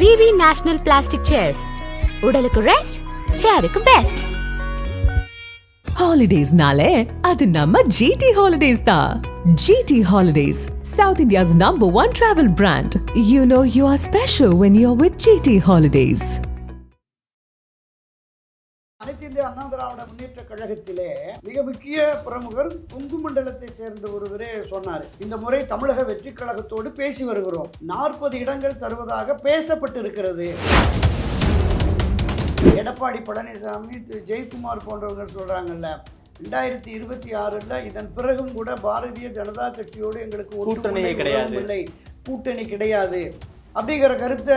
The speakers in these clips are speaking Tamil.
VV National Plastic Chairs. உடலுக்கு ரெஸ்ட், சேருக்கு best. Holidays-nale, adu namma GT Holidays da. GT Holidays, South India's #1 travel brand. You know you are special when you're with GT Holidays. அனைத்து இந்திய அண்ணா திராவிட முன்னேற்ற கழகத்திலே மிக முக்கிய பிரமுகர் கொங்கு மண்டலத்தை சேர்ந்த ஒருவரே சொன்னார், இந்த முறை தமிழக வெற்றி கழகத்தோடு பேசி வருகிறோம், 40 இடங்கள் தருவதாக பேசப்பட்டு இருக்கிறது. எடப்பாடி பழனிசாமி, ஜெயக்குமார் போன்றவங்க சொல்றாங்கல்ல, 2026 இதன் பிறகும் கூட பாரதிய ஜனதா கட்சியோடு எங்களுக்கு கூட்டணி கிடையாது அப்படிங்கிற கருத்தை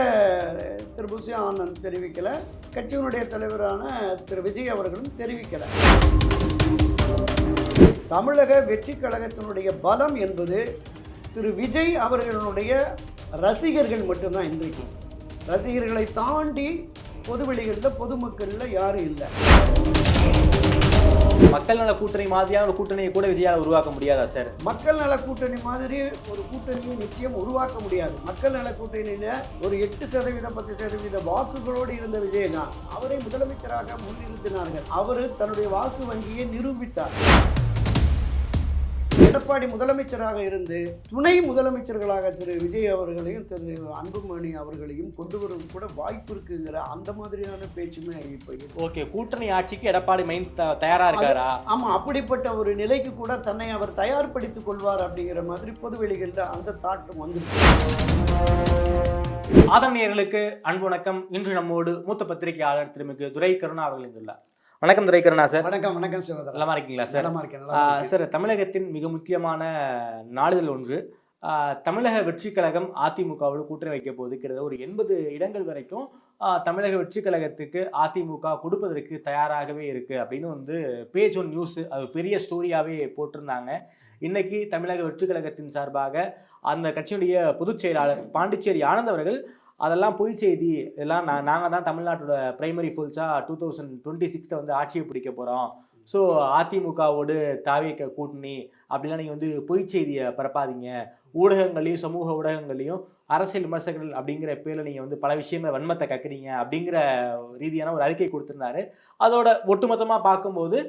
திரு புசி ஆனந்த் தெரிவிக்கலை, கட்சியினுடைய தலைவரான திரு விஜய் அவர்களும் தெரிவிக்கலை. தமிழக வெற்றி கழகத்தினுடைய பலம் என்பது திரு விஜய் அவர்களுடைய ரசிகர்கள் மட்டும்தான். இன்றைக்கு ரசிகர்களை தாண்டி பொதுவெளிகளில் பொதுமக்களில் யாரும் இல்லை. மக்கள் நல கூட்டணி மாதிரியான ஒரு கூட்டணியை கூட விஜயால் உருவாக்க முடியாதா சார்? மக்கள் நல கூட்டணி மாதிரி ஒரு கூட்டணியை நிச்சயம் உருவாக்க முடியாது. மக்கள் நல கூட்டணியில ஒரு 8% 10% வாக்குகளோடு இருந்த விஜய் தான் அவரை முதலமைச்சராக முன்னிறுத்தினார்கள். அவர் தன்னுடைய வாக்கு வங்கியை நிரூபித்தார். எடப்பாடி முதலமைச்சராக இருந்து துணை முதலமைச்சர்களாக திரு விஜய் அவர்களையும் திரு அன்புமணி அவர்களையும் கொண்டு வரும் கூட வாய்ப்பு இருக்குங்கிற அந்த மாதிரியான பேச்சுமே இப்போ. ஓகே, கூட்டணி ஆட்சிக்கு எடப்பாடி மைன் தயாரா இருக்காரா? ஆமா, அப்படிப்பட்ட ஒரு நிலைக்கு கூட தன்னை அவர் தயார்படுத்திக் கொள்வார் அப்படிங்கிற மாதிரி பொதுவெளிகளில் அந்த தாட்டம் வந்துருக்கு. ஆதரணியர்களுக்கு அன்பு வணக்கம். இன்று நம்மோடு மூத்த பத்திரிகையாளர் திருமிகு துரை கருணா அவர்கள் இருந்துள்ளார். வணக்கம் துரை கருணா சார். வணக்கம். வணக்கம் சார். நலமா இருக்கீங்களா சார்? நலமா இருக்கேன் சார். தமிழகத்தின் மிக முக்கியமான நாளிதழ் ஒன்று தமிழக வெற்றி கழகம் அதிமுகவோடு கூட்டணி வைக்க போது கிட்டத்தட்ட ஒரு 80 இடங்கள் வரைக்கும் தமிழக வெற்றி கழகத்துக்கு அதிமுக கொடுப்பதற்கு தயாராகவே இருக்கு அப்படின்னு பேஜ் ஒன் நியூஸ் அது பெரிய ஸ்டோரியாவே போட்டிருந்தாங்க. இன்னைக்கு தமிழக வெற்றி கழகத்தின் சார்பாக அந்த கட்சியுடைய பொதுச் செயலாளர் பாண்டிச்சேரி ஆனந்த் அவர்கள் அதெல்லாம் பொய் செய்தி, இதெல்லாம் நாங்கள் தான் தமிழ்நாட்டோட பிரைமரி ஃபோல்ஸா 2026 ஆட்சியை பிடிக்க போகிறோம், ஸோ அதிமுகவோடு தாவேக கூட்டணி அப்படிலாம் நீங்கள் பொய் செய்தியை பரப்பாதீங்க, ஊடகங்களையும் சமூக ஊடகங்களையும் அரசியல் விமர்சகர்கள் அப்படிங்கிற பேரில் நீங்கள் பல விஷயங்களை வன்மத்தை கக்குறீங்க அப்படிங்கிற ரீதியான ஒரு அறிக்கை கொடுத்துருந்தாரு. அதோட ஒட்டுமொத்தமாக பார்க்கும்போது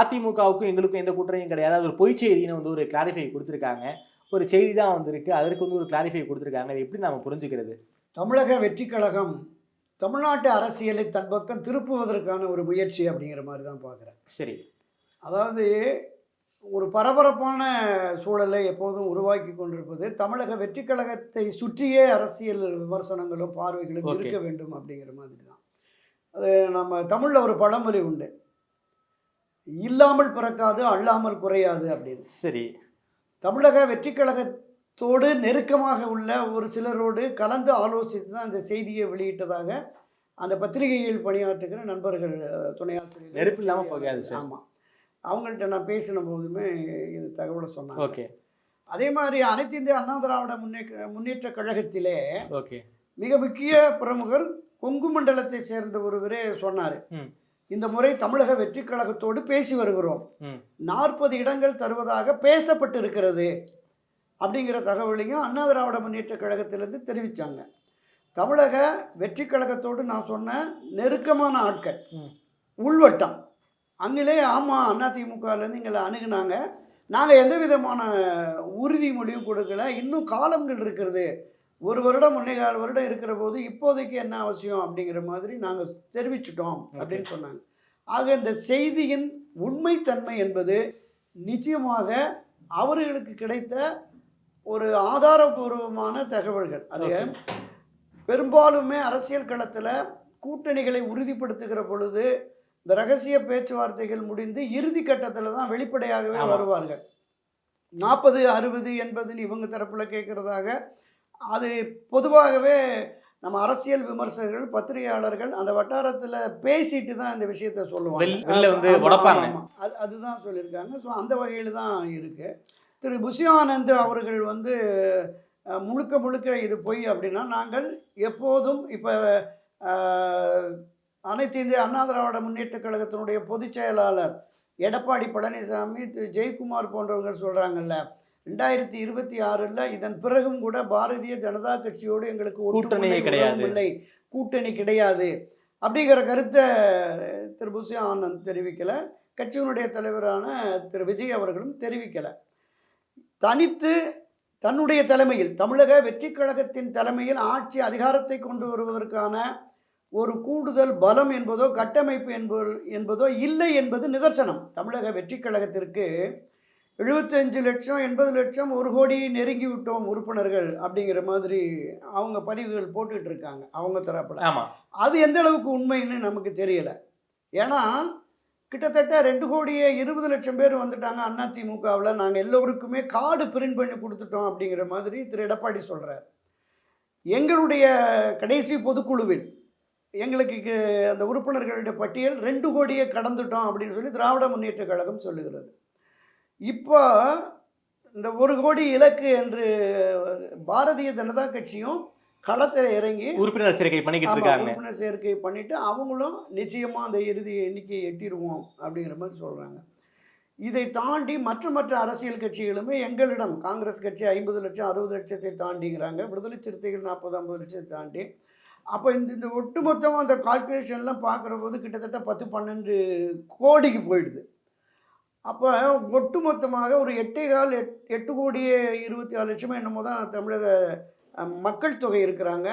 அதிமுகவுக்கும் எங்களுக்கும் எந்த கூட்டணியும் கிடையாது, அது ஒரு பொய் செய்தின்னு ஒரு கிளாரிஃபை கொடுத்துருக்காங்க. ஒரு செய்தி தான் வந்திருக்கு, அதற்கு ஒரு கிளாரிஃபை கொடுத்துருக்காங்க. அது எப்படி நம்ம புரிஞ்சுக்கிறது? தமிழக வெற்றி கழகம் தமிழ்நாட்டு அரசியலை தன் பக்கம் திருப்புவதற்கான ஒரு முயற்சி அப்படிங்கிற மாதிரி தான் பார்க்குறேன். சரி, அதாவது ஒரு பரபரப்பான சூழலை எப்போதும் உருவாக்கி கொண்டிருப்பது தமிழக வெற்றி கழகத்தை சுற்றியே அரசியல் விமர்சனங்களும் பார்வைகளும் இருக்க வேண்டும் அப்படிங்கிற மாதிரி தான். அது நம்ம தமிழில் ஒரு பழமொழி உண்டு, இல்லாமல் பிறக்காது அல்லாமல் குறையாது அப்படின்னு. சரி, தமிழக வெற்றி கழகத்தோடு நெருக்கமாக உள்ள ஒரு சிலரோடு கலந்து ஆலோசித்து தான் அந்த செய்தியை வெளியிட்டதாக அந்த பத்திரிகையில் பணியாற்றுகிற நண்பர்கள், துணை ஆசிரியர் நெருப்பு இல்லாமல் போகாது. ஆமாம், அவங்கள்ட்ட நான் பேசின போதுமே இது தகவலை சொன்னாங்க. ஓகே, அதே மாதிரி அனைத்து இந்திய அண்ணா திராவிட முன்னேற்ற கழகத்திலே ஓகே மிக முக்கிய பிரமுகர் கொங்கு மண்டலத்தை சேர்ந்த ஒருவரே சொன்னார், இந்த முறை தமிழக வெற்றி கழகத்தோடு பேசி வருகிறோம், 40 இடங்கள் தருவதாக பேசப்பட்டு இருக்கிறது அப்படிங்கிற தகவலையும் அண்ணா திராவிட முன்னேற்ற கழகத்திலிருந்து தெரிவித்தாங்க. தமிழக வெற்றி கழகத்தோடு நான் சொன்ன நெருக்கமான ஆட்கள், உள்வட்டம், அங்கிலே ஆமாம் அதிமுகலேருந்து எங்களை அணுகுனாங்க, நாங்கள் எந்த விதமான உறுதிமொழியும் கொடுக்கல, இன்னும் காலங்கள் இருக்கிறது, 1 வருடம் 1.25 வருடம் இருக்கிற போது இப்போதைக்கு என்ன அவசியம் அப்படிங்கிற மாதிரி நாங்கள் தெரிவிச்சிட்டோம் அப்படின்னு சொன்னாங்க. ஆக இந்த செய்தியின் உண்மைத்தன்மை என்பது நிச்சயமாக அவர்களுக்கு கிடைத்த ஒரு ஆதாரபூர்வமான தகவல்கள். அது பெரும்பாலுமே அரசியல் களத்தில் கூட்டணிகளை உறுதிப்படுத்துகிற பொழுது இந்த ரகசிய பேச்சுவார்த்தைகள் முடிந்து இறுதி கட்டத்தில் தான் வெளிப்படையாகவே வருவார்கள். 40, 60, 80 இவங்க தரப்பில் கேட்குறதாக அது பொதுவாகவே நம்ம அரசியல் விமர்சகர்கள், பத்திரிகையாளர்கள் அந்த வட்டாரத்தில் பேசிட்டு தான் இந்த விஷயத்த சொல்லுவாங்க. அதுதான் சொல்லியிருக்காங்க. ஸோ அந்த வகையில் தான் இருக்குது. திரு புசி ஆனந்த் அவர்கள் முழுக்க இது பொய் அப்படின்னா, நாங்கள் எப்போதும் இப்போ அனைத்து இந்திய அண்ணா திராவிட முன்னேற்ற கழகத்தினுடைய பொதுச் செயலாளர் எடப்பாடி பழனிசாமி, ஜெயக்குமார் போன்றவங்க சொல்கிறாங்கல்ல, 2026 இதன் பிறகும் கூட பாரதிய ஜனதா கட்சியோடு எங்களுக்கு கூட்டணியே ஒட்டுமொத்த கிடையாது. உறவும் இல்லை, கூட்டணி கிடையாது அப்படிங்கிற கருத்தை திரு புசி ஆனந்த் தெரிவிக்கலை. கட்சியினுடைய தலைவரான திரு விஜய் அவர்களும் தெரிவிக்கலை. தனித்து தன்னுடைய தலைமையில் தமிழக வெற்றி கழகத்தின் தலைமையில் ஆட்சி அதிகாரத்தை கொண்டு வருவதற்கான ஒரு கூடுதல் பலம் என்பதோ கட்டமைப்பு என்பதோ இல்லை என்பது நிதர்சனம். தமிழக வெற்றி கழகத்திற்கு 75 லட்சம் 80 லட்சம் 1 கோடி நெருங்கி விட்டோம் உறுப்பினர்கள் அப்படிங்கிற மாதிரி அவங்க பதிவுகள் போட்டுட்டு இருக்காங்க அவங்க தரப்புல. அது எந்த அளவுக்கு உண்மைன்னு நமக்கு தெரியல. ஏன்னா கிட்டத்தட்ட 2 கோடியே 20 லட்சம் பேர் வந்துட்டாங்க அதிமுகவில், நாங்கள் எல்லோருக்குமே கார்டு பிரிண்ட் பண்ணி கொடுத்துட்டோம் அப்படிங்கிற மாதிரி திரு எடப்பாடி சொல்கிறார். எங்களுடைய கடைசி பொதுக்குழுவில் எங்களுக்கு அந்த உறுப்பினர்களுடைய பட்டியல் 2 கோடியை கடந்துட்டோம் அப்படின்னு சொல்லி திராவிட முன்னேற்ற கழகம் சொல்லுகிறது. இப்போ இந்த 1 கோடி இலக்கு என்று பாரதிய ஜனதா கட்சியும் களத்தில் இறங்கி உறுப்பினர் சேர்க்கை பண்ணிக்கிட்டு இருக்காங்க. உறுப்பினர் சேர்க்கை பண்ணிட்டு அவங்களும் நிச்சயமா அந்த இறுதி எண்ணிக்கையை எட்டிடுவோம் அப்படிங்கிற மாதிரி சொல்றாங்க. இதை தாண்டி மற்ற அரசியல் கட்சிகளுமே எங்களிடம் காங்கிரஸ் கட்சி 50 லட்சம் 60 லட்சத்தை தாண்டிங்கிறாங்க, விடுதலை சிறுத்தைகள் 40-50 லட்சத்தை தாண்டி. அப்போ இந்த ஒட்டுமொத்தமாக அந்த கால்குலேஷன்லாம் பார்க்குற போது கிட்டத்தட்ட 10-12 கோடிக்கு போயிடுது. அப்போ ஒட்டுமொத்தமாக ஒரு 8 கோடியே 24 லட்சமாக என்னமோ தான் தமிழக மக்கள் தொகை இருக்கிறாங்க.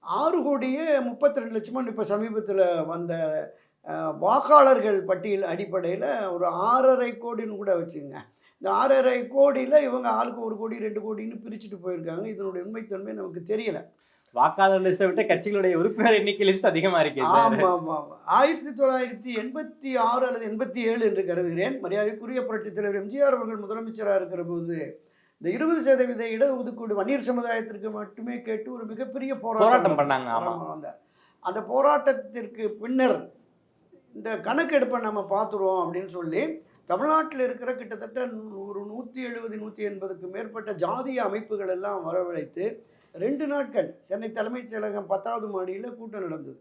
6 கோடியே 32 லட்சமாக இப்போ சமீபத்தில் வந்த வாக்காளர்கள் பட்டியல் அடிப்படையில் ஒரு 6.5 கோடின்னு கூட வச்சுங்க. இந்த 6.5 கோடியில் இவங்க ஆளுக்கு 1 கோடி 2 கோடின்னு பிரிச்சுட்டு போயிருக்காங்க. இதனுடைய உண்மைத்தன்மை நமக்கு தெரியல. வாக்காளர் லிஸ்ட்டை விட்டு கட்சிகளுடைய உறுப்பினர் எண்ணிக்கை லிஸ்ட் அதிகமாக இருக்கு. ஆமாம். 1986 அல்லது 87 என்று கருதுகிறேன். மரியாதைக்குரிய புரட்சித் தலைவர் எம்ஜிஆர் அவர்கள் முதலமைச்சராக இருக்கிற போது இந்த 20% இடஒதுக்கீடு வன்னியர் சமுதாயத்திற்கு மட்டுமே கேட்டு ஒரு மிகப்பெரிய போராட்டம் பண்ணாங்க. அந்த போராட்டத்திற்கு பின்னர் இந்த கணக்கெடுப்பை நம்ம பார்த்துருவோம் அப்படின்னு சொல்லி தமிழ்நாட்டில் இருக்கிற கிட்டத்தட்ட ஒரு 170-180க்கு மேற்பட்ட ஜாதிய அமைப்புகள் எல்லாம் வரவழைத்து 2 நாட்கள் சென்னை தலைமைச் செயலகம் 10வது மாடியில் கூட்டம் நடந்தது.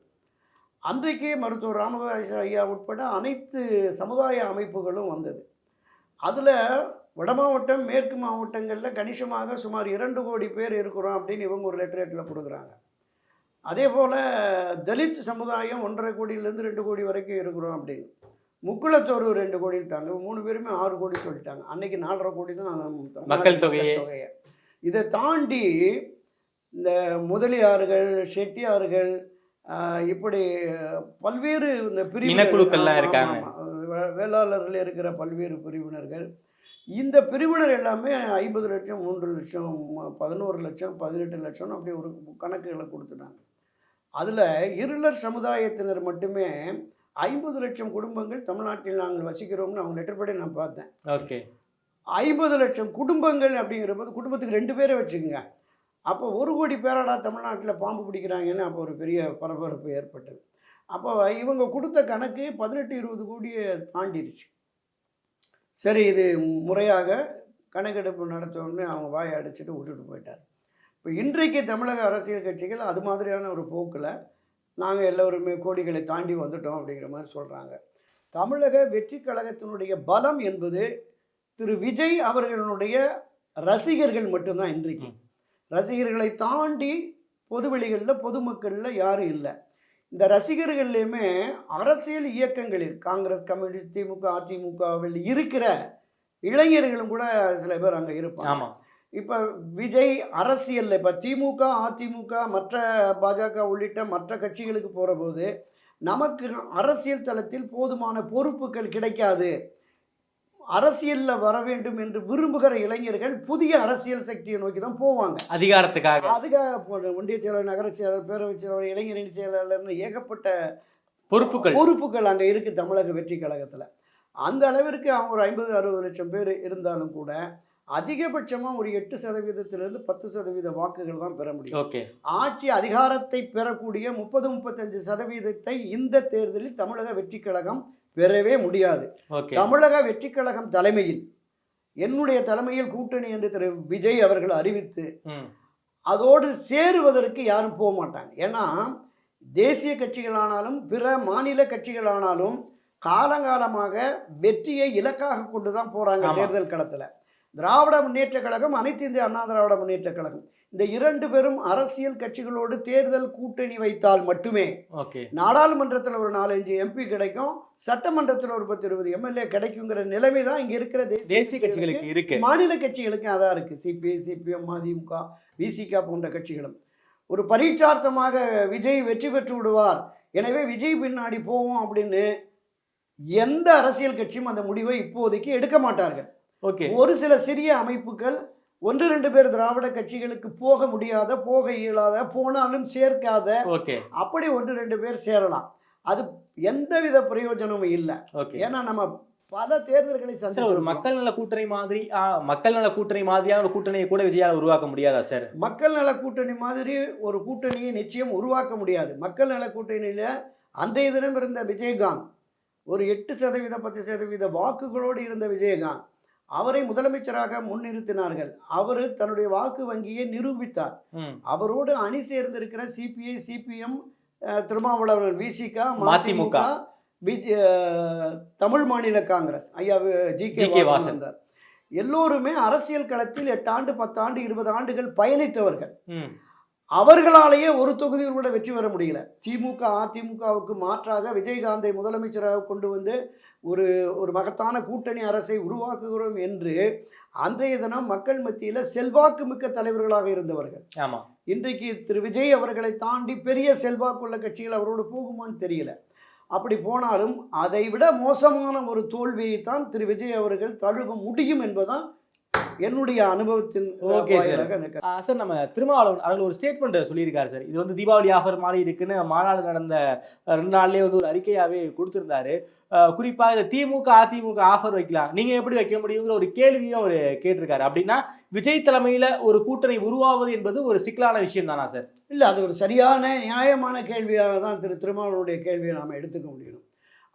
அன்றைக்கே மருத்துவர் ராமதாஸ் ஐயா உட்பட அனைத்து சமுதாய அமைப்புகளும் வந்தது. அதில் வட மாவட்டம் மேற்கு மாவட்டங்களில் கணிசமாக சுமார் 2 கோடி பேர் இருக்கிறோம் அப்படின்னு இவங்க ஒரு லெட்டரேட்டில் கொடுக்குறாங்க. அதே போல் தலித் சமுதாயம் 1.5 கோடியிலேருந்து 2 கோடி வரைக்கும் இருக்கிறோம் அப்படின்னு. முக்குளத்தோர் 2 கோடிட்டாங்க. 3 பேருமே 6 கோடி சொல்லிட்டாங்க. அன்னைக்கு 4.5 கோடி தான் மக்கள் தொகையை. இதை தாண்டி இந்த முதலியார்கள் செட்டியார்கள் இப்படி பல்வேறு இந்த பிரிவினர்கள்லாம் இருக்காங்க. வேளாளர்கள் இருக்கிற பல்வேறு பிரிவினர்கள், இந்த பிரிவினர் எல்லாமே 50 லட்சம் 3 லட்சம் 11 லட்சம் 18 லட்சம்னு அப்படி ஒரு கணக்குகளை கொடுத்துட்டாங்க. அதில் இருளர் சமுதாயத்தினர் மட்டுமே 50 லட்சம் குடும்பங்கள் தமிழ்நாட்டில் நாங்கள் வசிக்கிறோம்னு அவங்க லெட்டர் படி நான் பார்த்தேன். ஓகே, 50 லட்சம் குடும்பங்கள் அப்படிங்கிற போது குடும்பத்துக்கு 2 பேரை வச்சுக்கோங்க. அப்போ 1 கோடி பேராடா தமிழ்நாட்டில் பாம்பு பிடிக்கிறாங்கன்னு அப்போ ஒரு பெரிய பரபரப்பு ஏற்பட்டது. அப்போ இவங்க கொடுத்த கணக்கு 18-20 கோடியை தாண்டிடுச்சு. சரி, இது முறையாக கணக்கெடுப்பு நடத்தணும்னு அவங்க வாயை அடிச்சுட்டு விட்டுட்டு போயிட்டார். இப்போ இன்றைக்கு தமிழக அரசியல் கட்சிகள் அது மாதிரியான ஒரு போக்கில் நாங்கள் எல்லோருமே கோடிகளை தாண்டி வந்துட்டோம் அப்படிங்கிற மாதிரி சொல்கிறாங்க. தமிழக வெற்றி கழகத்தினுடைய பலம் என்பது திரு விஜய் அவர்களுடைய ரசிகர்கள் மட்டும்தான். இன்றைக்கு ரசிகர்களை தாண்டி பொதுவெளிகளில் பொதுமக்களில் யாரும் இல்லை. இந்த ரசிகர்கள்லையுமே அரசியல் இயக்கங்களில் காங்கிரஸ், கம்யூனிஸ்ட், திமுக, அதிமுகவில் இருக்கிற இளைஞர்களும் கூட சில பேர் அங்கே இருப்பாங்க. இப்போ விஜய் அரசியலில் இப்போ திமுக, அதிமுக, மற்ற பாஜக உள்ளிட்ட மற்ற கட்சிகளுக்கு போகிற போது நமக்கு அரசியல் தளத்தில் போதுமான பொறுப்புகள் கிடைக்காது, அரசியலில் வர வேண்டும் என்று விரும்புகிற இளைஞர்கள் புதிய அரசியல் சக்தியை நோக்கி தான் போவாங்க, அதிகாரத்துக்காக. அதுக்காக ஒன்றிய செயலாளர், நகரச் செயலாளர், பேரவைச் செயலாளர், இளைஞரணி செயலாளர்னு ஏகப்பட்ட பொறுப்புகள் அங்கே இருக்குது தமிழக வெற்றி கழகத்தில். அந்த அளவிற்கு அவங்க ஒரு 50-60 லட்சம் பேர் இருந்தாலும் கூட அதிகபட்சமாக ஒரு 8% 10% வாக்குகள் தான் பெற முடியும். ஓகே, ஆட்சி அதிகாரத்தை பெறக்கூடிய 30-35% இந்த தேர்தலில் தமிழக வெற்றி கழகம் பெறவே முடியாது. தமிழக வெற்றி கழகம் தலைமையில், என்னுடைய தலைமையில் கூட்டணி என்று திரு விஜய் அவர்கள் அறிவித்து அதோடு சேருவதற்கு யாரும் போக மாட்டாங்க. ஏன்னா தேசிய கட்சிகளானாலும் பிற மாநில கட்சிகளானாலும் காலங்காலமாக வெற்றியை இலக்காக கொண்டு தான் போகிறாங்க தேர்தல் களத்தில். திராவிட முன்னேற்ற கழகம், அனைத்து இந்திய அண்ணா திராவிட முன்னேற்ற கழகம், இந்த 2 பேரும் அரசியல் கட்சிகளோடு தேர்தல் கூட்டணி வைத்தால் மட்டுமே நாடாளுமன்றத்தில் ஒரு 4-5 எம்பி கிடைக்கும், சட்டமன்றத்தில் ஒரு 10-20 எம்எல்ஏ கிடைக்குங்கிற நிலைமை தான் இங்க இருக்கிற தேசிய கட்சிகளுக்கு இருக்கு. மாநில கட்சிகளுக்கு அதான் இருக்கு. சிபிஐ, சிபிஎம், அதிமுக, விசிக போன்ற கட்சிகளும் ஒரு பரீட்சார்த்தமாக விஜய் வெற்றி பெற்று விடுவார், எனவே விஜய் பின்னாடி போவோம் அப்படின்னு எந்த அரசியல் கட்சியும் அந்த முடிவை இப்போதைக்கு எடுக்க மாட்டார்கள். ஒரு சில சிறிய அமைப்புகள் 1-2 பேர் திராவிட கட்சிகளுக்கு போக முடியாத, போக இயலாத, போனாலும் சேர்க்காத, அப்படி 1-2 பேர் சேரலாம். அது எந்தவித பிரயோஜனமும் இல்லை. ஏன்னா நம்ம பல தேர்தல்களை சந்திச்சு ஒரு மக்கள் நல கூட்டணி மாதிரி மாதிரியான ஒரு கூட்டணியை கூட விஜயால உருவாக்க முடியாதா சார்? மக்கள் நல கூட்டணி மாதிரி ஒரு கூட்டணியை நிச்சயம் உருவாக்க முடியாது. மக்கள் நல கூட்டணியில அன்றைய தினம் இருந்த விஜயகாந்த் ஒரு 8% 10% வாக்குகளோடு இருந்த விஜயகாந்த், அவரை முதலமைச்சராக முன்னிறுத்தினார்கள். அவர் தன்னுடைய வாக்கு வங்கியை நிரூபித்தார். அவரோடு அணி சேர்ந்திருக்கிற சிபிஐ, சிபிஎம், திருமாவளவன், விசிக, மதிமுக, தமிழ் மாநில காங்கிரஸ், ஐயா ஜி.கே. வாசன், எல்லோருமே அரசியல் களத்தில் 8 ஆண்டு 10 ஆண்டு 20 ஆண்டுகள் பயணித்தவர்கள். அவர்களாலேயே ஒரு தொகுதியில் கூட வெற்றி பெற முடியல. திமுக அதிமுகவுக்கு மாற்றாக விஜயகாந்தை முதலமைச்சராக கொண்டு வந்து ஒரு மகத்தான கூட்டணி அரசை உருவாக்குகிறோம் என்று அன்றைய தினம் மக்கள் மத்தியில் செல்வாக்கு மிக்க தலைவர்களாக இருந்தவர்கள். இன்றைக்கு திரு விஜய் அவர்களை தாண்டி பெரிய செல்வாக்குள்ள கட்சிகள் அவரோடு போகுமான்னு தெரியல. அப்படி போனாலும் அதை விட மோசமான ஒரு தோல்வியை தான் திரு விஜய் அவர்கள் தழுவ முடியும் என்பதுதான் என்னுடைய அனுபவத்தின். சார், நம்ம திருமாவளவன் அவர்கள் ஒரு ஸ்டேட்மெண்ட் சொல்லியிருக்காரு சார். இது வந்து தீபாவளி ஆஃபர் மாதிரி இருக்குன்னு மாநாடு நடந்த 2 நாள்லயே வந்து ஒரு அறிக்கையாவே கொடுத்திருந்தாரு. குறிப்பா இந்த திமுக அதிமுக ஆஃபர் வைக்கலாம், நீங்க எப்படி வைக்க முடியுங்கிற ஒரு கேள்வியும் அவர் கேட்டிருக்காரு. அப்படின்னா விஜய் தலைமையில ஒரு கூட்டணி உருவாவது என்பது ஒரு சிக்கலான விஷயம் தானா சார்? இல்ல, அது ஒரு சரியான நியாயமான கேள்வியாக தான் திருமாவளவனுடைய கேள்வியை நாம எடுத்துக்க முடியும்.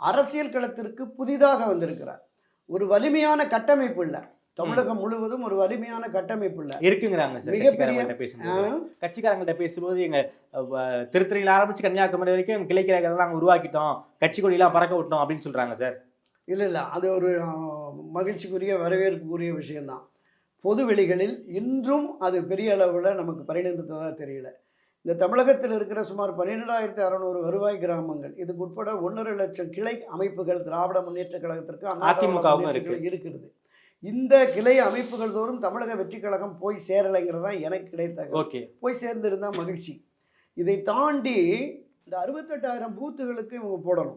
அரசியல் களத்திற்கு புதிதாக வந்திருக்கிறார். ஒரு வலிமையான கட்டமைப்பு இல்லை, தமிழகம் முழுவதும் ஒரு வலிமையான கட்டமைப்பு இல்ல இருக்குங்கிறாங்க. கட்சிக்காரங்கள்ட்ட பேசும்போது எங்க திருத்தணியில ஆரம்பிச்சு கன்னியாகுமரி வரைக்கும் கிளைக்கிறதெல்லாம் உருவாக்கிட்டோம், கட்சி கொடியெல்லாம் பறக்க விட்டோம் அப்படின்னு சொல்றாங்க சார். இல்ல, அது ஒரு மகிழ்ச்சிக்குரிய வரவேற்புக்குரிய விஷயம்தான். பொது வெளிகளில் இன்றும் அது பெரிய அளவில் நமக்கு பரிணமித்ததாக தெரியல. இந்த தமிழகத்தில் இருக்கிற சுமார் 12,600 வருவாய் கிராமங்கள், இதுக்கு உட்பட 1.5 லட்சம் கிளை அமைப்புகள் திராவிட முன்னேற்ற கழகத்திற்கு அதிமுக இருக்கிறது. இந்த கிளை அமைப்புகள் தோறும் தமிழக வெற்றி கழகம் போய் சேரலைங்கிறது தான் எனக்கு கிடைத்த. போய் சேர்ந்திருந்தா மகிழ்ச்சி. இதை தாண்டி இந்த 68,000 பூத்துகளுக்கு இவங்க போடணும்.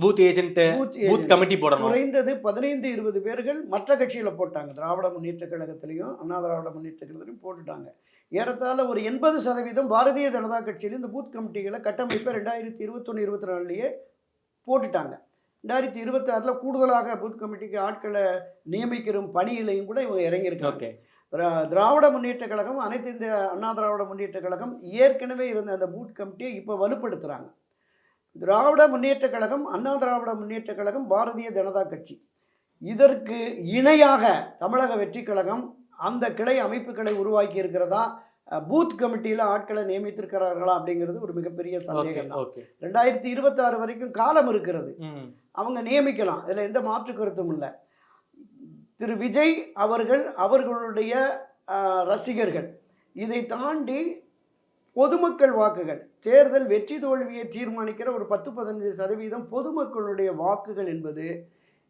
பூத் ஏஜென்ட், பூத் கமிட்டி போடணும். குறைந்தது 15-20 பேர்கள் மற்ற கட்சியில போட்டாங்க. திராவிட முன்னேற்ற கழகத்திலையும் அண்ணா திராவிட முன்னேற்ற கழகத்திலையும் போட்டுட்டாங்க. ஏறத்தாழ ஒரு 80% பாரதிய ஜனதா கட்சியில இந்த பூத் கமிட்டிகளை கட்டமைப்பை 2021-24 போட்டுட்டாங்க. 2026 கூடுதலாக பூத் கமிட்டிக்கு ஆட்களை நியமிக்கிற பணியிலையும் கூட இவங்க இறங்கியிருக்காங்க. திராவிட முன்னேற்ற கழகம், அனைத்து இந்திய அண்ணா திராவிட முன்னேற்ற கழகம் ஏற்கனவே இருந்த அந்த பூத் கமிட்டியை இப்போ வலுப்படுத்துகிறாங்க. திராவிட முன்னேற்ற கழகம், அண்ணா திராவிட முன்னேற்ற கழகம், பாரதிய ஜனதா கட்சி, இதற்கு இணையாக தமிழக வெற்றி கழகம் அந்த கிளை அமைப்புகளை உருவாக்கி இருக்கிறதா, பூத் கமிட்டியில் ஆட்களை நியமித்திருக்கிறார்களா அப்படிங்கிறது ஒரு மிகப்பெரிய சந்தேகம் தான். 2026 வரைக்கும் காலம் இருக்கிறது, அவங்க நியமிக்கலாம், இதில் எந்த மாற்று கருத்தும் இல்லை. திரு விஜய் அவர்களுடைய ரசிகர்கள், இதை தாண்டி பொதுமக்கள் வாக்குகள், தேர்தல் வெற்றி தோல்வியை தீர்மானிக்கிற ஒரு 10-15% பொதுமக்களுடைய வாக்குகள் என்பது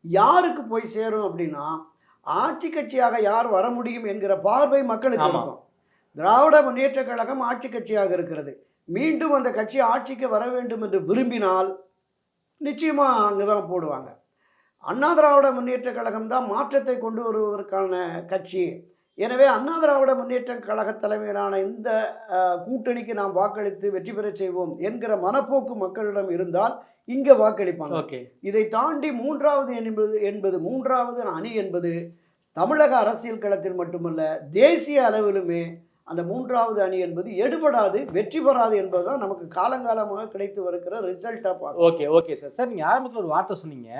யாருக்கு போய் சேரும் அப்படின்னா, ஆட்சி கட்சியாக யார் வர முடியும் என்கிற பார்வை மக்களுக்கு இருக்கும். திராவிட முன்னேற்ற கழகம் ஆட்சி கட்சியாக இருக்கிறது. மீண்டும் அந்த கட்சி ஆட்சிக்கு வர வேண்டும் என்று விரும்பினால் நிச்சயமாக அங்கே தான் போடுவாங்க. அண்ணா திராவிட முன்னேற்ற கழகம் தான் மாற்றத்தை கொண்டு வருவதற்கான கட்சி. எனவே அண்ணா திராவிட முன்னேற்ற கழக தலைமையிலான இந்த கூட்டணிக்கு நாம் வாக்களித்து வெற்றி பெற செய்வோம் என்கிற மனப்போக்கு மக்களிடம் இருந்தால் இங்கே வாக்களிப்பாங்க. இதை தாண்டி மூன்றாவது அணி என்பது தமிழக அரசியல் களத்தில் மட்டுமல்ல, தேசிய அளவிலுமே அந்த மூன்றாவது அணி என்பது எடுபடாது, வெற்றி பெறாது என்பதுதான் நமக்கு காலங்காலமாக கிடைத்து வருகிற ரிசல்ட்டாக. ஓகே சார், நீங்கள் ஆரம்பத்தில் ஒரு வார்த்தை சொன்னீங்க,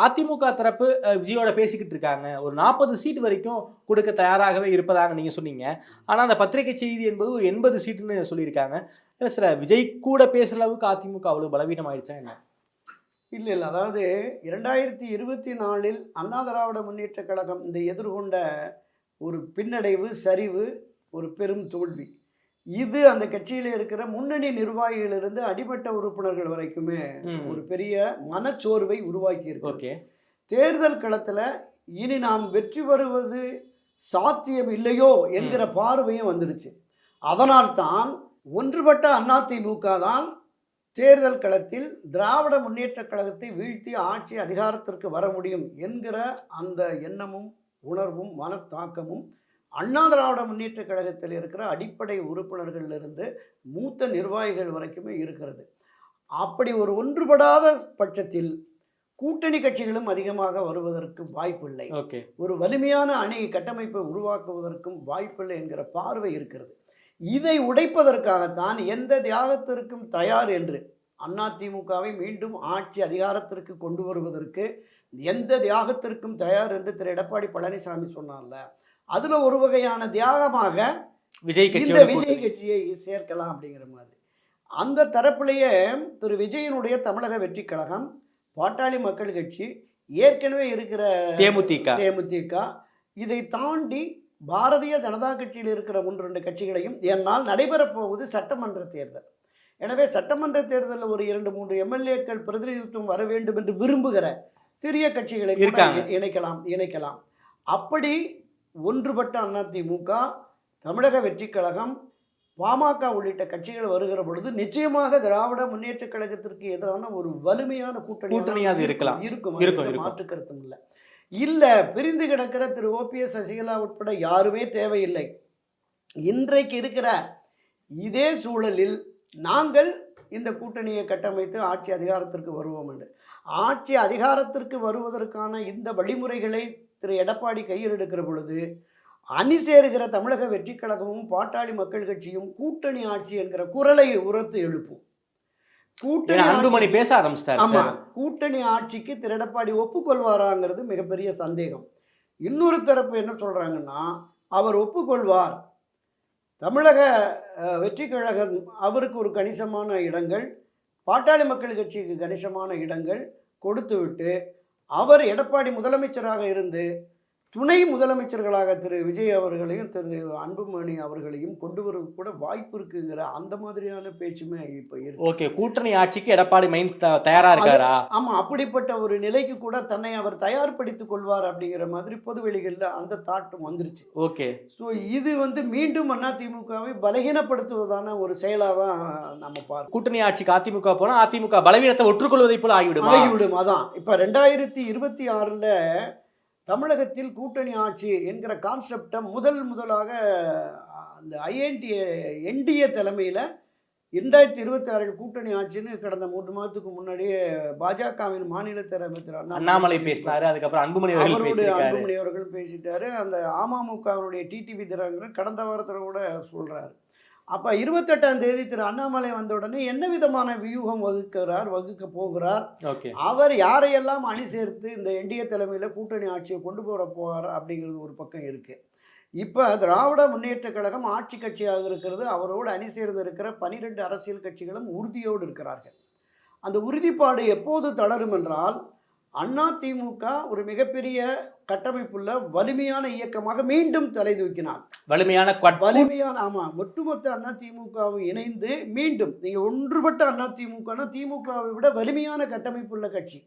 அதிமுக தரப்பு விஜயோட பேசிக்கிட்டு இருக்காங்க, ஒரு 40 சீட் வரைக்கும் கொடுக்க தயாராகவே இருப்பதாக நீங்கள் சொன்னீங்க. ஆனால் அந்த பத்திரிகை செய்தி என்பது ஒரு 80 சீட்டுன்னு சொல்லியிருக்காங்க. இல்லை சார், விஜய் கூட பேசுகிற அளவுக்கு அதிமுக அவ்வளோ பலவீனம் ஆயிடுச்சா என்ன? இல்லை இல்லை, அதாவது 2024 அண்ணா திராவிட முன்னேற்ற கழகம் இந்த எதிர்கொண்ட ஒரு பின்னடைவு, சரிவு, ஒரு பெரும் தோல்வி, இது அந்த கட்சியில் இருக்கிற முன்னணி நிர்வாகிகளிலிருந்து அடிமட்ட உறுப்பினர்கள் வரைக்குமே ஒரு பெரிய மனச்சோர்வை உருவாக்கி இருக்கு. ஓகே, தேர்தல் களத்தில் இனி நாம் வெற்றி பெறுவது சாத்தியம் இல்லையோ என்கிற பார்வையும் வந்துடுச்சு. அதனால்தான் ஒன்றுபட்ட அதிமுக தான் தேர்தல் களத்தில் திராவிட முன்னேற்ற கழகத்தை வீழ்த்தி ஆட்சி அதிகாரத்திற்கு வர முடியும் என்கிற அந்த எண்ணமும் உணர்வும் மனத்தாக்கமும் அண்ணா திராவிட முன்னேற்ற கழகத்தில் இருக்கிற அடிப்படை உறுப்பினர்களிலிருந்து மூத்த நிர்வாகிகள் வரைக்குமே இருக்கிறது. அப்படி ஒரு ஒன்றுபடாத பட்சத்தில் கூட்டணி கட்சிகளும் அதிகமாக வருவதற்கு வாய்ப்பில்லை. ஓகே, ஒரு வலிமையான அணி கட்டமைப்பை உருவாக்குவதற்கும் வாய்ப்பில்லை என்கிற பார்வை இருக்கிறது. இதை உடைப்பதற்காகத்தான் எந்த தியாகத்திற்கும் தயார் என்று அதிமுகவை மீண்டும் ஆட்சி அதிகாரத்திற்கு கொண்டு வருவதற்கு எந்த தியாகத்திற்கும் தயார் என்று திரு எடப்பாடி பழனிசாமி சொன்னார்ல, அதுல ஒரு வகையான தியாகமாக விஜய் கட்சியை சேர்க்கலாம் அப்படிங்கிற மாதிரி. அந்த தரப்பிலேயே திரு விஜயனுடைய தமிழக வெற்றி கழகம், பாட்டாளி மக்கள் கட்சி, ஏற்கனவே இருக்கிற தேமுதிக, இதை தாண்டி பாரதிய ஜனதா கட்சியில் இருக்கிற 1-2 கட்சிகளையும், என்னால் நடைபெறப் போவது சட்டமன்ற தேர்தல். எனவே சட்டமன்ற தேர்தலில் ஒரு 2-3 எம்எல்ஏக்கள் பிரதிநிதித்துவம் வர வேண்டும் என்று விரும்புகிற சிறிய கட்சிகளை இணைக்கலாம். அப்படி ஒன்றுபட்ட அதிமுக, தமிழக வெற்றி கழகம், பாமக உள்ளிட்ட கட்சிகள் வருகிற பொழுது நிச்சயமாக திராவிட முன்னேற்ற கழகத்திற்கு எதிரான ஒரு வலிமையான கூட்டணியாக இருக்கும். மாற்று கருத்தும் இல்லை. இல்லை, பிரிந்து கிடக்கிற திரு ஓபிஎஸ் சசிகலா உட்பட யாருமே தேவையில்லை. இன்றைக்கு இருக்கிற இதே சூழலில் நாங்கள் இந்த கூட்டணியை கட்டமைத்து ஆட்சி அதிகாரத்திற்கு வருவோம் என்று. ஆட்சி அதிகாரத்திற்கு வருவதற்கான இந்த வழிமுறைகளை திரு எடப்பாடி கையில் எடுக்கிற பொழுது அணி சேருகிற தமிழக வெற்றி கழகமும் பாட்டாளி மக்கள் கட்சியும் கூட்டணி ஆட்சி என்கிற குரலை உரத்து எழுப்பும். அன்புமணி பேச ஆரம்பிச்சிட்டாரு. ஆமா, கூட்டணி ஆட்சிக்கு திரு எடப்பாடி ஒப்புக்கொள்வாராங்கிறது மிகப்பெரிய சந்தேகம். இன்னொரு தரப்பு என்ன சொல்றாங்கன்னா, அவர் ஒப்புக்கொள்வார். தமிழக வெற்றி கழகம் அவருக்கு ஒரு கணிசமான இடங்கள், பாட்டாளி மக்கள் கட்சிக்கு கணிசமான இடங்கள் கொடுத்துவிட்டு அவர் எடப்பாடி முதலமைச்சராக இருந்து துணை முதலமைச்சர்களாக திரு விஜய் அவர்களையும் திரு அன்புமணி அவர்களையும் கொண்டு வர கூட வாய்ப்பு இருக்குங்கிற அந்த மாதிரியான பேச்சுமே இப்ப இருக்கு. ஓகே, கூட்டணி ஆட்சிக்கு எடப்பாடி தயாரா இருக்காரா? ஆமா, அப்படிப்பட்ட ஒரு நிலைக்கு கூட தன்னை அவர் தயார்படுத்திக் கொள்வார் அப்படிங்கிற மாதிரி பொதுவெளிகளில் அந்த தாட்டும் வந்துருச்சு. ஓகே, ஸோ இது மீண்டும் அதிமுகவை பலகீனப்படுத்துவதான ஒரு செயலாக தான் நம்ம பார்க்கணும். கூட்டணி ஆட்சிக்கு அதிமுக போனா அதிமுக பலவீனத்தை ஒற்றுக்கொள்வதை போல ஆகிவிடும். அதான் இப்ப 2026 தமிழகத்தில் கூட்டணி ஆட்சி என்கிற கான்செப்டை முதலாக அந்த என்டிஏ தலைமையில் 2026 கூட்டணி ஆட்சின்னு கடந்த 3 மாதத்துக்கு முன்னாடியே பாஜகவின் மாநில தலைவர் அண்ணாமலை பேசினாரு. அதுக்கப்புறம் அன்புமணி அவர்கள் பேசிட்டாரு. அந்த அமமுகவினுடைய டிடிவி தினகரன் கடந்த வாரத்தில் கூட சொல்றாரு. அப்போ 28ஆம் தேதி திரு அண்ணாமலை வந்த உடனே என்ன விதமான வியூகம் வகுக்க போகிறார், அவர் யாரையெல்லாம் அணி சேர்த்து இந்த என்டிஏ தலைமையில் கூட்டணி ஆட்சியை கொண்டு போவார் அப்படிங்கிறது ஒரு பக்கம் இருக்கு. இப்போ திராவிட முன்னேற்ற கழகம் ஆட்சி கட்சியாக இருக்கிறது. அவரோடு அணி சேர்ந்து இருக்கிற 12 அரசியல் கட்சிகளும் உறுதியோடு இருக்கிறார்கள். அந்த உறுதிப்பாடு எப்போது தளரும் என்றால், அதிமுக ஒரு மிகப்பெரிய கட்டமைப்புள்ள வலிமையான இயக்கமாக மீண்டும் தலை தூக்கினார். வலிமையான ஆமா, ஒட்டுமொத்த அதிமுகவும் இணைந்து மீண்டும் நீங்க ஒன்றுபட்ட அதிமுக, திமுகவை விட வலிமையான கட்டமைப்புள்ள கட்சி.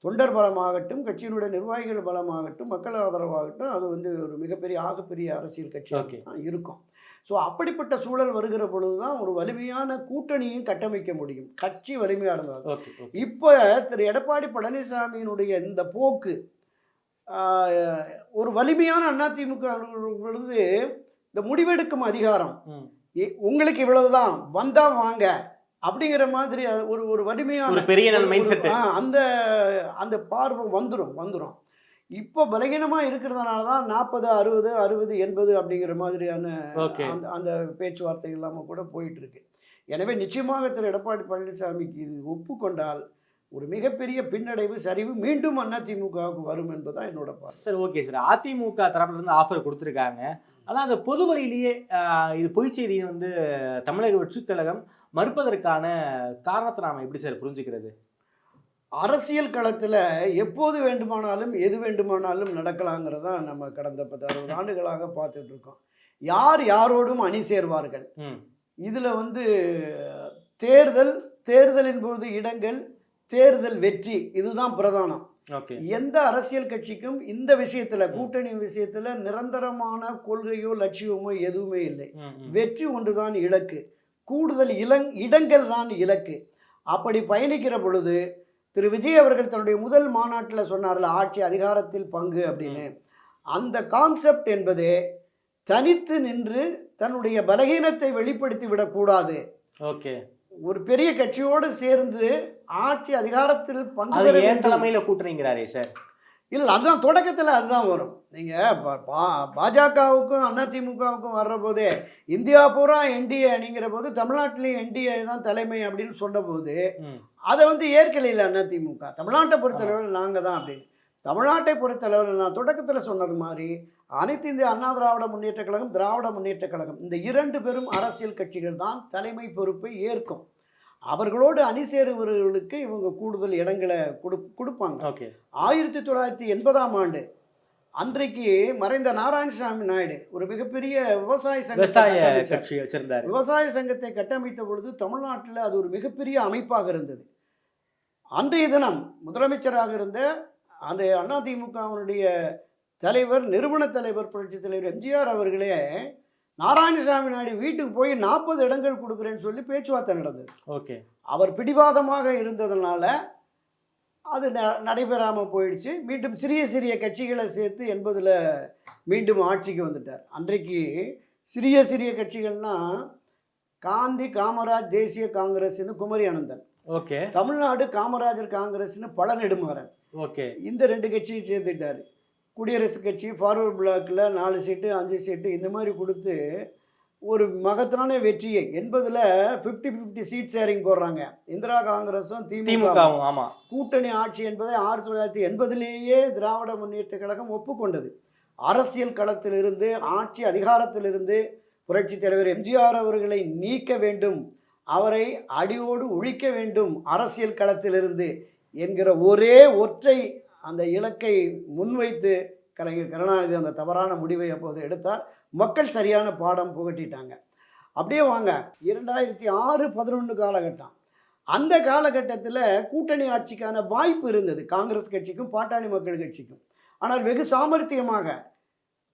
தொண்டர் பலமாகட்டும், கட்சியினுடைய நிர்வாகிகள் பலமாகட்டும், மக்கள் ஆதரவாகட்டும், அது ஒரு மிகப்பெரிய ஆகப்பெரிய அரசியல் கட்சியாக தான் இருக்கும். ஸோ அப்படிப்பட்ட சூழல் வருகிற பொழுதுதான் ஒரு வலிமையான கூட்டணியும் கட்டமைக்க முடியும், கட்சி வலிமையானது. இப்போ திரு எடப்பாடி பழனிசாமியினுடைய இந்த போக்கு ஒரு வலிமையான அதிமுக பொழுது இந்த முடிவெடுக்கும் அதிகாரம் உங்களுக்கு இவ்வளவுதான், வந்தா வாங்க அப்படிங்கிற மாதிரி ஒரு வலிமையான அந்த பார்வை வந்துடும். இப்போ பலகீனமாக இருக்கிறதுனால தான் 40, 60, 60, 80 அப்படிங்கிற மாதிரியான அந்த பேச்சுவார்த்தை இல்லாமல் கூட போயிட்டு இருக்கு. எனவே நிச்சயமாக திரு எடப்பாடி பழனிசாமிக்கு இது ஒப்புக்கொண்டால் ஒரு மிகப்பெரிய பின்னடைவு, சரிவு மீண்டும் அதிமுகவுக்கு வரும் என்பதுதான் என்னோட பார்வை. சார், ஓகே சார், அதிமுக தரப்புல இருந்து ஆஃபர் கொடுத்துருக்காங்க. ஆனால் அந்த பொது வழியிலேயே இது பொய் செய்தியை தமிழக வெற்றி கழகம் மறுப்பதற்கான காரணத்தை நாம் எப்படி சார் புரிஞ்சுக்கிறது? அரசியல் களத்தில் எப்போது வேண்டுமானாலும் எது வேண்டுமானாலும் நடக்கலாங்கிறத நம்ம கடந்த 60 ஆண்டுகளாக பார்த்துட்டு இருக்கோம். யார் யாரோடும் அணி சேர்வார்கள், இதில் வந்து தேர்தலின் போது இடங்கள், தேர்தல் வெற்றி, இதுதான் பிரதானம். எந்த அரசியல் கட்சிக்கும் இந்த விஷயத்துல, கூட்டணி விஷயத்துல நிரந்தரமான கொள்கையோ லட்சியமோ எதுவுமே இல்லை. வெற்றி ஒன்றுதான் இலக்கு, கூடுதல் இடங்கள் தான் இலக்கு. அப்படி பயணிக்கிற பொழுது திரு விஜய் அவர்கள் தன்னுடைய முதல் மாநாட்டில் சொன்னார்ல, ஆட்சி அதிகாரத்தில் பங்கு அப்படின்னு. அந்த கான்செப்ட் என்பது தனித்து நின்று தன்னுடைய பலகீனத்தை வெளிப்படுத்தி விடக்கூடாது. ஒரு பெரிய கட்சியோடு சேர்ந்து ஆட்சி அதிகாரத்தில் பங்கு தலைமையில கூட்டணிங்கிறாரே சார். இல்லை, அதுதான் தொடக்கத்தில் அதுதான் வரும். நீங்கள் பாஜகவுக்கும் அதிமுகவுக்கும் வர்ற போதே இந்தியா பூரா என்டிஏ அணிங்கிற போது தமிழ்நாட்டிலையும் என்டிஏ தான் தலைமை அப்படின்னு சொன்ன போது அதை வந்து ஏற்கலையில் அதிமுக. தமிழ்நாட்டை பொறுத்தளவில் நாங்கள் தான் அப்படின்னு. தமிழ்நாட்டை பொறுத்தளவில் நான் தொடக்கத்தில் சொன்னது மாதிரி அனைத்து இந்திய அண்ணா திராவிட முன்னேற்ற கழகம், திராவிட முன்னேற்ற கழகம், இந்த 2 பெரும் அரசியல் கட்சிகள் தான் தலைமை பொறுப்பை ஏற்கும். அவர்களோடு அணி சேருவர்களுக்கு இவங்க கூடுதல் இடங்களை கொடுப்பாங்க. 1980ஆம் ஆண்டு அன்றைக்கு மறைந்த நாராயணசாமி நாயுடு ஒரு மிகப்பெரிய விவசாய சங்கத்தை கட்டமைத்த பொழுது தமிழ்நாட்டில் அது ஒரு மிகப்பெரிய அமைப்பாக இருந்தது. அன்றைய தினம் முதலமைச்சராக இருந்த அன்றைய அதிமுகவினுடைய தலைவர், நிறுவன தலைவர், புரட்சி தலைவர் எம்ஜிஆர் அவர்களே நாராயணசாமி நாயுடு வீட்டுக்கு போய் 40 இடங்கள் கொடுக்குறேன்னு சொல்லி பேச்சுவார்த்தை நடந்தது. அவர் பிடிவாதமாக இருந்ததுனால அது நடைபெறாமல் போயிடுச்சு. மீண்டும் சிறிய சிறிய கட்சிகளை சேர்த்து 80ல் மீண்டும் ஆட்சிக்கு வந்துட்டார். அன்றைக்கு சிறிய சிறிய கட்சிகள்னா காந்தி காமராஜ் தேசிய காங்கிரஸ்னு குமரி அனந்தன், தமிழ்நாடு காமராஜர் காங்கிரஸ்னு பழநெடுமாறன், இந்த 2 கட்சியை சேர்த்துட்டார். குடியரசுக் கட்சி ஃபார்வர்ட் பிளாக்கில் 4 சீட்டு 5 சீட்டு இந்த மாதிரி கொடுத்து ஒரு மகத்தான வெற்றியை 80ல் 50-50 சீட் ஷேரிங் போடுறாங்க. இந்திரா காங்கிரஸும் திமுகவும் கூட்டணி ஆட்சி என்பதை 1980லேயே திராவிட முன்னேற்ற கழகம் ஒப்புக்கொண்டது. அரசியல் களத்திலிருந்து, ஆட்சி அதிகாரத்திலிருந்து புரட்சி தலைவர் எம்ஜிஆர் அவர்களை நீக்க வேண்டும், அவரை அடியோடு ஒழிக்க வேண்டும் அரசியல் களத்திலிருந்து என்கிற ஒரே ஒற்றை அந்த இலக்கை முன்வைத்து கலைஞர் கருணாநிதி அந்த தவறான முடிவை அப்போது எடுத்தார். மக்கள் சரியான பாடம் புகட்டிட்டாங்க. அப்படியே வாங்க 2006-11 காலகட்டம். அந்த காலகட்டத்தில் கூட்டணி ஆட்சிக்கான வாய்ப்பு இருந்தது காங்கிரஸ் கட்சிக்கும் பாட்டாளி மக்கள் கட்சிக்கும். ஆனால் வெகு சாமர்த்தியமாக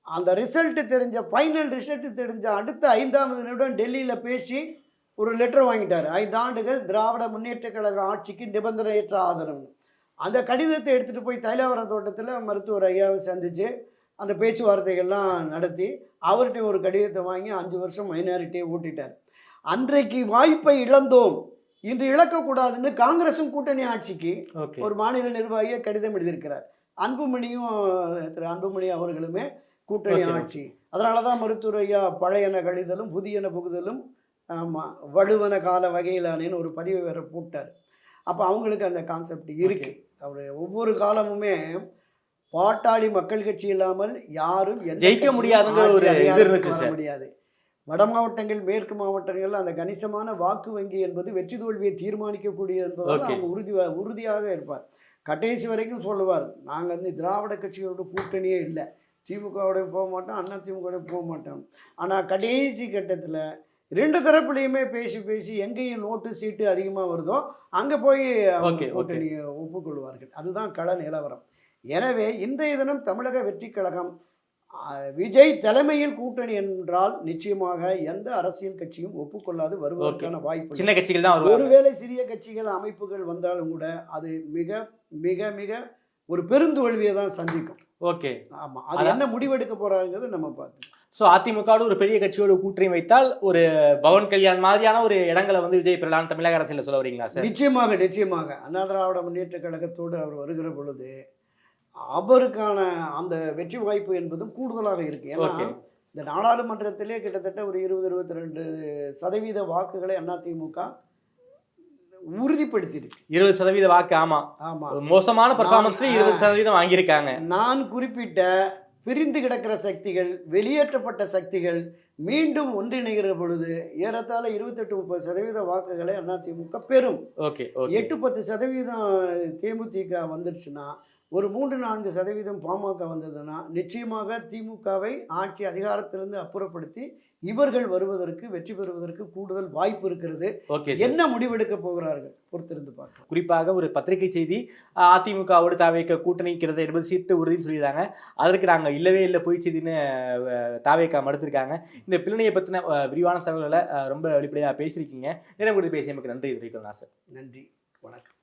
அந்த ரிசல்ட்டு தெரிஞ்ச, ஃபைனல் ரிசல்ட்டு தெரிஞ்ச அடுத்த 5ஆவது நிமிடம் டெல்லியில் பேசி ஒரு லெட்டர் வாங்கிட்டார். 5 ஆண்டுகள் திராவிட முன்னேற்ற கழக ஆட்சிக்கு நிபந்தனையற்ற ஆதரவு. அந்த கடிதத்தை எடுத்துகிட்டு போய் தைலாவரம் தோட்டத்தில் மருத்துவர் ஐயாவை சந்தித்து அந்த பேச்சுவார்த்தைகள்லாம் நடத்தி அவர்கிட்ட ஒரு கடிதத்தை வாங்கி 5 வருஷம் மைனாரிட்டியை ஊட்டிட்டார். அன்றைக்கு வாய்ப்பை இழந்தோம், இன்று இழக்கக்கூடாதுன்னு காங்கிரஸும் கூட்டணி ஆட்சிக்கு ஒரு மாநில நிர்வாகியை கடிதம் எழுதியிருக்கிறார். திரு அன்புமணி அவர்களுமே கூட்டணி ஆட்சி. அதனால தான் மருத்துவர் ஐயா பழையன கழிதலும் புதியன புகுதலும் வலுவன கால வகையிலானேன்னு ஒரு பதிவை வேற போட்டார். அப்போ அவங்களுக்கு அந்த கான்செப்ட் இருக்கு. அவர் ஒவ்வொரு காலமுமே பாட்டாளி மக்கள் கட்சி இல்லாமல் யாரும் ஜெயிக்க முடியாது. வட மாவட்டங்கள், மேற்கு மாவட்டங்கள் அந்த கணிசமான வாக்கு வங்கி என்பது வெற்றி தோல்வியை தீர்மானிக்கக்கூடியது என்பதால் அவங்க உறுதியாக இருப்பார். கடைசி வரைக்கும் சொல்லுவார், நாங்கள் வந்து திராவிட கட்சியோட கூட்டணியே இல்லை, திமுகவோட போக மாட்டோம், அண்ணா திமுகவோட போக மாட்டோம். ஆனால் கடைசி கட்டத்தில் 2 தரப்புலையுமே பேசி எங்கேயும் நோட்டு சீட்டு அதிகமாக வருதோ அங்கே போய் கூட்டணியை ஒப்புக்கொள்வார்கள். அதுதான் கள நிலவரம். எனவே இன்றைய தினம் தமிழக வெற்றி கழகம் விஜய் தலைமையில் கூட்டணி என்றால் நிச்சயமாக எந்த அரசியல் கட்சியும் ஒப்புக்கொள்ளாது, வருவதற்கான வாய்ப்பு சின்ன கட்சிகள் தான். ஒருவேளை சிறிய கட்சிகள் அமைப்புகள் வந்தாலும் கூட அது மிக மிக மிக ஒரு பெருந்தோல்வியை தான் சந்திக்கும். ஆமா, அது என்ன முடிவெடுக்க போறாங்கிறது நம்ம பார்த்து. ஸோ அதிமுகவோட ஒரு பெரிய கட்சியோட கூட்டணி வைத்தால் ஒரு பவன் கல்யாண் மாதிரியான ஒரு இடங்களை வந்து விஜய் பெறலாம் தமிழக அரசியல் சொல்ல வரீங்களா சார்? நிச்சயமாக அண்ணா திராவிட முன்னேற்ற கழகத்தோடு அவர் வருகிற பொழுது அவருக்கான அந்த வெற்றி வாய்ப்பு என்பதும் கூடுதலாக இருக்கு. ஏன்னா இந்த நாடாளுமன்றத்திலே கிட்டத்தட்ட ஒரு 20-22% வாக்குகளை அதிமுக உறுதிப்படுத்திடுச்சு. 20% வாக்கு. ஆமா, மோசமான பெர்ஃபார்மன்ஸ் 20% வாங்கியிருக்காங்க. நான் குறிப்பிட்ட பிரிந்து கிடக்கிற சக்திகள், வெளியேற்றப்பட்ட சக்திகள், மீண்டும் ஒன்றிணைகிற பொழுது ஏறத்தாழ 28-30% வாக்குகளை அதிமுக பெறும். ஓகே 8-10% தேமுதிக வந்துருச்சுன்னா, ஒரு 3-4% பாமக வந்ததுன்னா நிச்சயமாக திமுகவை ஆட்சி அதிகாரத்திலிருந்து அப்புறப்படுத்தி இவர்கள் வருவதற்கு, வெற்றி பெறுவதற்கு கூடுதல் வாய்ப்பு இருக்கிறது. ஓகே என்ன முடிவெடுக்க போகிறார்கள் பொறுத்திருந்து பார்க்கலாம். குறிப்பாக ஒரு பத்திரிகை செய்தி, அதிமுகவோடு தாவேக கூட்டணிக்கிறது என்பது சீர்த்து உறுதினு சொல்லியிருந்தாங்க. அதற்கு நாங்கள் இல்லவே இல்லை, பொய் செய்தின்னு தாவேக மறுத்திருக்காங்க. இந்த பின்னணியை பற்றின விரிவான தகவல்களை ரொம்ப வெளிப்படையாக பேசியிருக்கீங்க. நேரம் கொடுத்து பேசியமைக்கு நன்றி தெரிவிக்கிறேன். நன்றி, வணக்கம்.